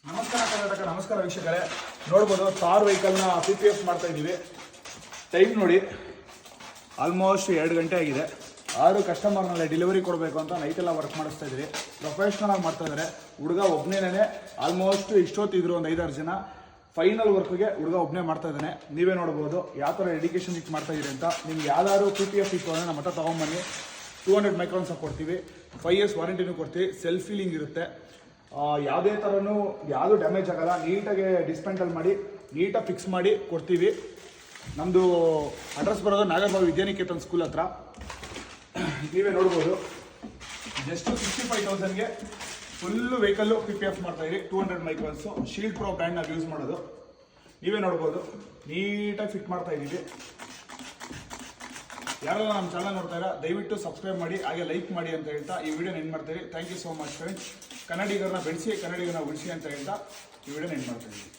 ನಮಸ್ಕಾರ ಕರ್ನಾಟಕ, ನಮಸ್ಕಾರ ವೀಕ್ಷಕರೇ. ನೋಡ್ಬೋದು ಥಾರ್ ವೆಹಿಕಲ್ನ PPF ಮಾಡ್ತಾ ಇದ್ದೀವಿ. ಟೈಮ್ ನೋಡಿ, ಆಲ್ಮೋಸ್ಟ್ 2 ಗಂಟೆ ಆಗಿದೆ. 6 ಕಸ್ಟಮರ್ನಲ್ಲಿ ಡೆಲಿವರಿ ಕೊಡಬೇಕು ಅಂತ ನೈಟೆಲ್ಲ ವರ್ಕ್ ಮಾಡಿಸ್ತಾ ಇದ್ದೀವಿ. ಪ್ರೊಫೆಷ್ನಲ್ ಆಗಿ ಮಾಡ್ತಾ ಇದ್ದಾರೆ. ಹುಡುಗ ಒಬ್ಬನೇ ಆಲ್ಮೋಸ್ಟ್ ಇಷ್ಟೊತ್ತಿದ್ರು ಒಂದು 5-6 ಜನ. ಫೈನಲ್ ವರ್ಕ್ಗೆ ಹುಡುಗ ಒಬ್ಬನೇ ಮಾಡ್ತಾ ಇದ್ದಾನೆ. ನೀವೇ ನೋಡ್ಬೋದು ಯಾವ ಥರ ಡೆಡಿಕೇಶನ್ ಇಟ್ಟು ಮಾಡ್ತಾ ಇದ್ದೀರಿ ಅಂತ. ನಿಮ್ಗೆ ಯಾವ್ದಾದ್ರು PPF ಇತ್ತು ಅಂದರೆ ನಮ್ಮ ಹತ್ರ ತೊಗೊಂಬನ್ನಿ. 200 ಮೈಕ್ರಾನ್ಸ್ ಕೊಡ್ತೀವಿ. 5 years ವಾರಂಟಿನೂ ಕೊಡ್ತೀವಿ. ಸೆಲ್ಫ್ ಫೀಲಿಂಗ್ ಇರುತ್ತೆ. ಯಾವುದೇ ಥರನೂ ಯಾವುದು ಡ್ಯಾಮೇಜ್ ಆಗಲ್ಲ. ನೀಟಾಗಿ ಡಿಸ್ಮೆಂಟಲ್ ಮಾಡಿ ನೀಟಾಗಿ ಫಿಕ್ಸ್ ಮಾಡಿ ಕೊಡ್ತೀವಿ. ನಮ್ಮದು ಅಡ್ರೆಸ್ ಬರೋದು ನಾಗರಬಾವಿ ವಿದ್ಯಾನಿಕೇತನ್ ಸ್ಕೂಲ್ ಹತ್ರ. ನೀವೇ ನೋಡ್ಬೋದು. ಜಸ್ಟ್ 65,000ಗೆ ಫುಲ್ಲು ವೆಹಿಕಲ್ಲು PPF ಮಾಡ್ತಾಯಿದ್ದೀವಿ. 200 ಮೈಕ್ರಾನ್ಸು ಶೀಲ್ಡ್ ಪ್ರೋ ಬ್ರ್ಯಾಂಡ್ ನಾವು ಯೂಸ್ ಮಾಡೋದು. ನೀವೇ ನೋಡ್ಬೋದು, ನೀಟಾಗಿ ಫಿಟ್ ಮಾಡ್ತಾ ಇದ್ದೀವಿ. ಯಾರೆಲ್ಲ ನಮ್ಮ ಚಾನಲ್ ನೋಡ್ತಾ ಇರೋ ದಯವಿಟ್ಟು ಸಬ್ಸ್ಕ್ರೈಬ್ ಮಾಡಿ, ಹಾಗೆ ಲೈಕ್ ಮಾಡಿ ಅಂತ ಹೇಳ್ತಾ ಈ ವಿಡಿಯೋನ ಎಂಡ್ ಮಾಡ್ತೀವಿ. Thank you so much friends. ಕನ್ನಡಿಗರನ್ನ ಬೆಳೆಸಿ, ಕನ್ನಡಿಗರನ್ನ ಉಳಿಸಿ ಅಂತ ಹೇಳ್ತಾ ಈ ವಿಡಿಯೋನ ಎಂಡ್ ಮಾಡ್ತಾ ಇದ್ದೀವಿ.